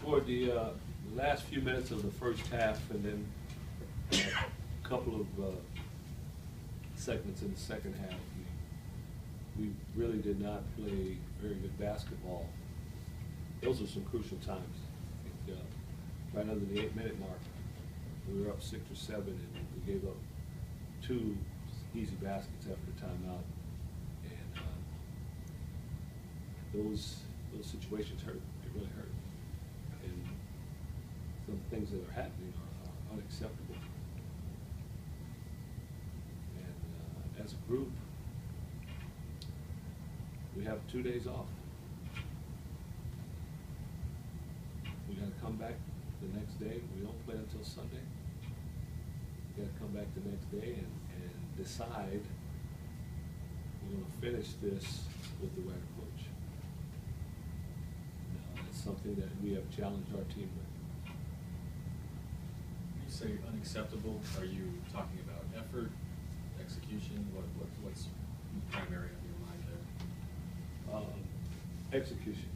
toward the last few minutes of the first half, and then a couple of segments in the second half, we really did not play very good basketball. Those were some crucial times. I think, right under the 8-minute mark, we were up 6 or 7, and we gave up 2 easy baskets after the timeout. And those situations hurt. They really hurt. And some things that are happening are unacceptable. And as a group, we have 2 days off. We got to come back the next day. We don't play until Sunday. We got to come back the next day and decide we're going to finish this with the right approach. Now, that's something that we have challenged our team with. When you say unacceptable, are you talking about effort, execution? What's primary on your mind there? Execution.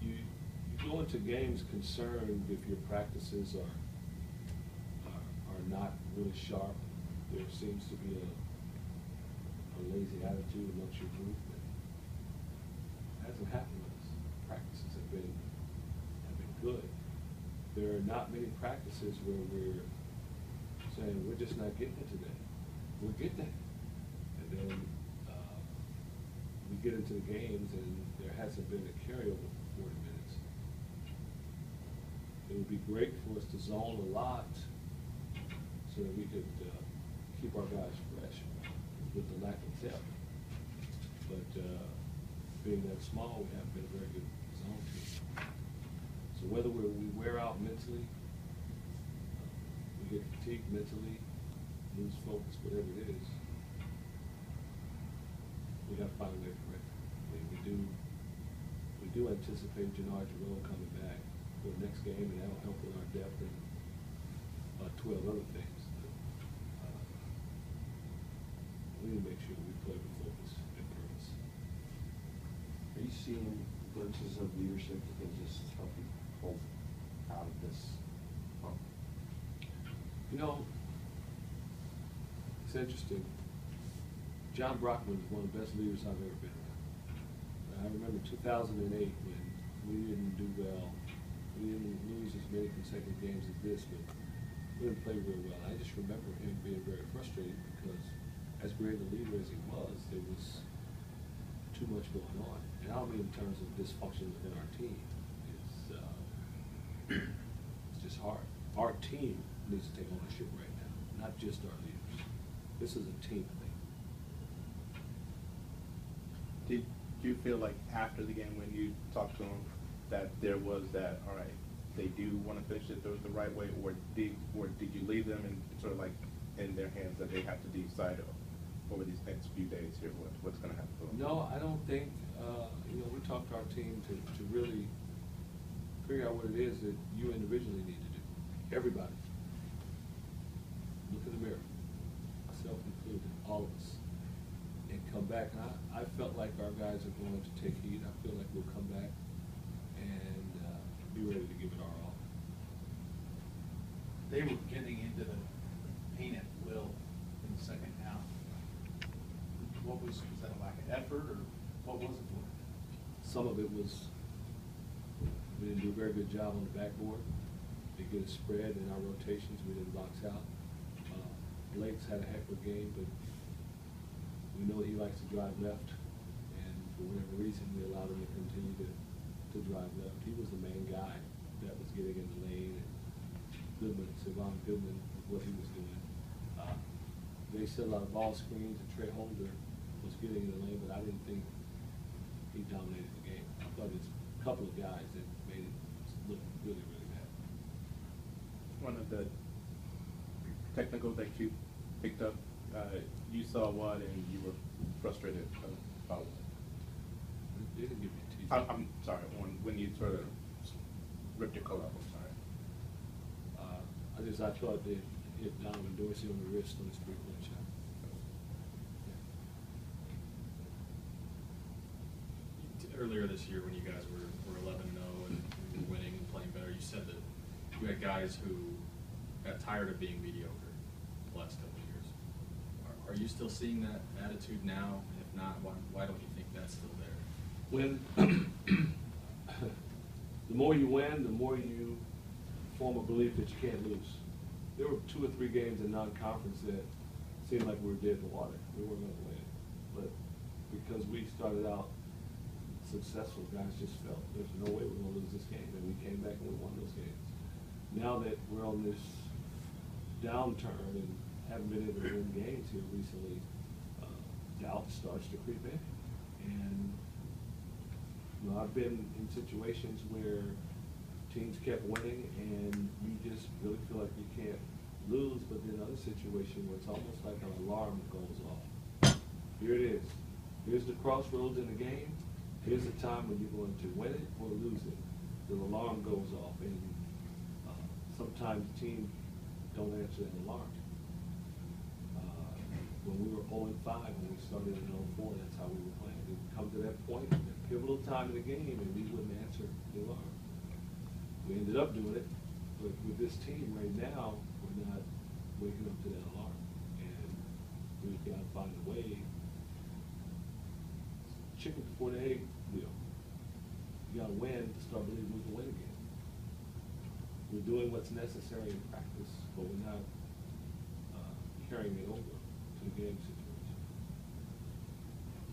You go into games concerned if your practices are not really sharp. There seems to be a lazy attitude amongst your group. It hasn't happened with us. Practices have been good. There are not many practices where we're saying we're just not getting it today. We're getting it, and then we get into the games and there hasn't been a carryover for 40 minutes. It would be great for us to zone a lot so that we could keep our guys fresh with the lack of depth. But being that small, we haven't been a very good zone team. So whether we wear out mentally, we get fatigued mentally, lose focus, whatever it is, we have to find a way to correct it. I mean, we do anticipate Jannard Jerome coming back for the next game, and that'll help with our depth and 12 other things. We need to make sure we play with focus and purpose. Are you seeing glimpses of leadership that can just help you pull out of this funk? You know, it's interesting. John Brockman is one of the best leaders I've ever been around. I remember 2008 when we didn't do well. We didn't lose as many consecutive games as this, but we didn't play real well. I just remember him being very frustrated because as great a leader as he was, there was too much going on. And I don't mean in terms of dysfunction within our team. It's just hard. Our team needs to take ownership right now, not just our leaders. This is a team thing. Did you feel like after the game when you talked to them that there was that, all right, they do want to finish it the right way, or did you leave them in sort of like in their hands that they have to decide over these next few days here what's going to happen? No, I don't think, we talked to our team to really figure out what it is that you individually need to do. Everybody. Look in the mirror, myself included, all of us, and come back. And I felt like our guys are going to take heed. I feel like we'll come back and be ready to give it our all. They were getting into the paint at will in the second half. Was that a lack of effort, or what was it for? Some of it was we didn't do a very good job on the backboard. They get a spread in our rotations. We didn't box out. Blake's had a heck of a game, but we know he likes to drive left, and for whatever reason, we allowed him to continue to drive left. He was the main guy that was getting in the lane, and Savon Goodman, what he was doing. They set a lot of ball screens, and Trey Holder was getting in the lane, but I didn't think he dominated the game. I thought it was a couple of guys that made it look really, really bad. One of the technicals that you picked up, you saw what and you were frustrated about what? They didn't give me a tease. I'm sorry, when you sort of ripped your coat off, I'm sorry. I thought they hit Donovan Dorsey on the wrist on his three-point shot. earlier this year when you guys were 11-0 and you were winning and playing better, you said that you had guys who got tired of being mediocre the last couple of years. Are you still seeing that attitude now? And if not, why don't you think that's still there? When the more you win, the more you form a belief that you can't lose. There were 2 or 3 games in non-conference that seemed like we were dead in the water. We weren't going to win. But because we started out successful, guys just felt there's no way we're going to lose this game. And we came back and we won those games. Now that we're on this downturn and haven't been able to win games here recently, doubt starts to creep in. And you know, I've been in situations where teams kept winning and you just really feel like you can't lose, but then other situation where it's almost like an alarm goes off. Here it is. Here's the crossroads in the game. Here's the time when you're going to win it or lose it. The alarm goes off, and sometimes teams don't answer that alarm. When we were 0-5, when we started in 0-4, that's how we were playing. It would come to that point, that pivotal time in the game, and we wouldn't answer the alarm. We ended up doing it, but with this team right now, we're not waking up to that alarm. And we've got to find a way. Chicken before the egg deal. You got to win to start believing we can win again. We're doing what's necessary in practice, but we're not carrying it over to the game situation.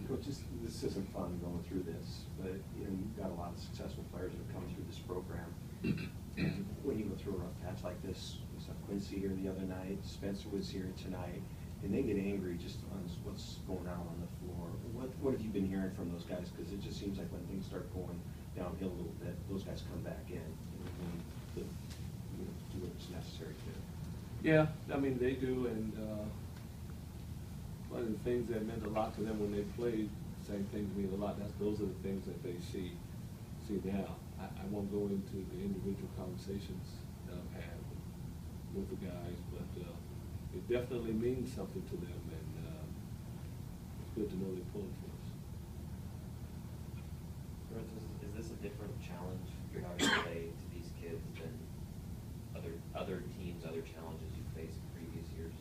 Coach, this isn't fun going through this, but you know, you've got a lot of successful players that have come through this program. And when you go through a rough patch like this, we saw Quincy here the other night, Spencer was here tonight, and they get angry just on what's going on the floor. What have you been hearing from those guys? Because it just seems like when things start going downhill a little bit, those guys come back in and do what's necessary to do. Yeah, I mean, they do, and one of the things that meant a lot to them when they played, same things mean a lot. Those are the things that they see now. I won't go into the individual conversations that I've had with the guys, but it definitely means something to them, and it's good to know they're pulling for us. Lorenzo, is this a different challenge you're having to play to these kids than other teams, other challenges you faced in previous years?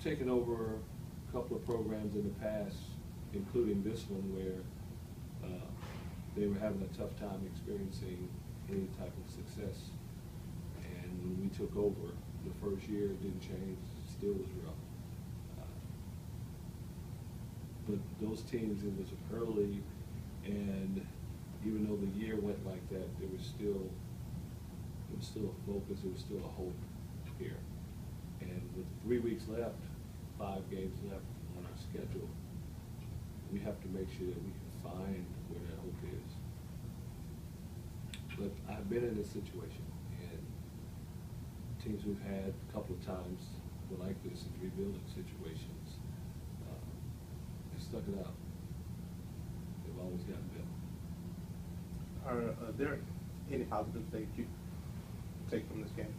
Taken over a couple of programs in the past, including this one, where they were having a tough time experiencing any type of success. And when we took over the first year, it didn't change, still was rough. But those teams, it was early, and even though the year went like that, there was still a focus, there was still a hope here. And with 3 weeks left, 5 games left on our schedule, we have to make sure that we can find where that hope is. But I've been in this situation, and teams we've had a couple of times were like this in rebuilding situations. They stuck it out. They've always gotten better. Are there any positives that you take from this game?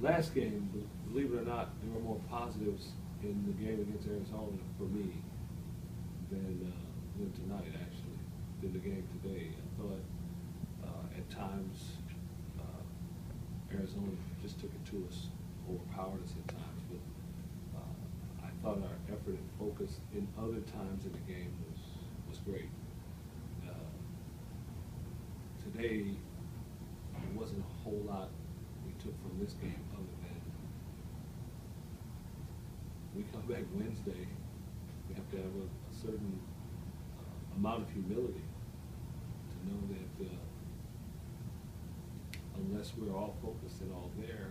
Last game, believe it or not, there were more positives in the game against Arizona for me than tonight, actually, than the game today. I thought at times Arizona just took it to us, overpowered us at times, but I thought our effort and focus in other times in the game was great. Today, there wasn't a whole lot we took from this game other than we come back Wednesday, we have to have a certain amount of humility to know that unless we're all focused and all there,